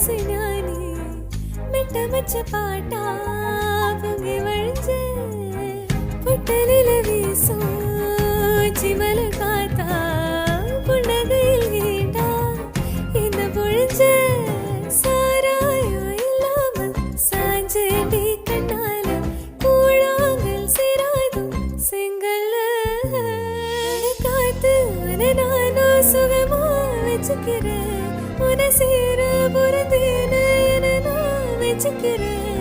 മനസ്സിനാനേ മെട്ടമച്ച പാട്ടാ പൊങ്ങി വഴിച്ച് പൊട്ടലിലെ വീസോ ചിമല കാത്താ പുണ്ണകയിൽ വീണ്ടാ ഇന്ന് പൊഴിച്ച് സാരായോ ഇല്ലാമ സാഞ്ചേണ്ടി കണ്ണാല് കൂഴാങ്കൽ സിരാതും സിംഗള കാത്ത് നാനോ സുഖമാ വെച്ചുக்கிறேன் உன சேர பொருந்தேன என நான் வச்சுக்கிறேன்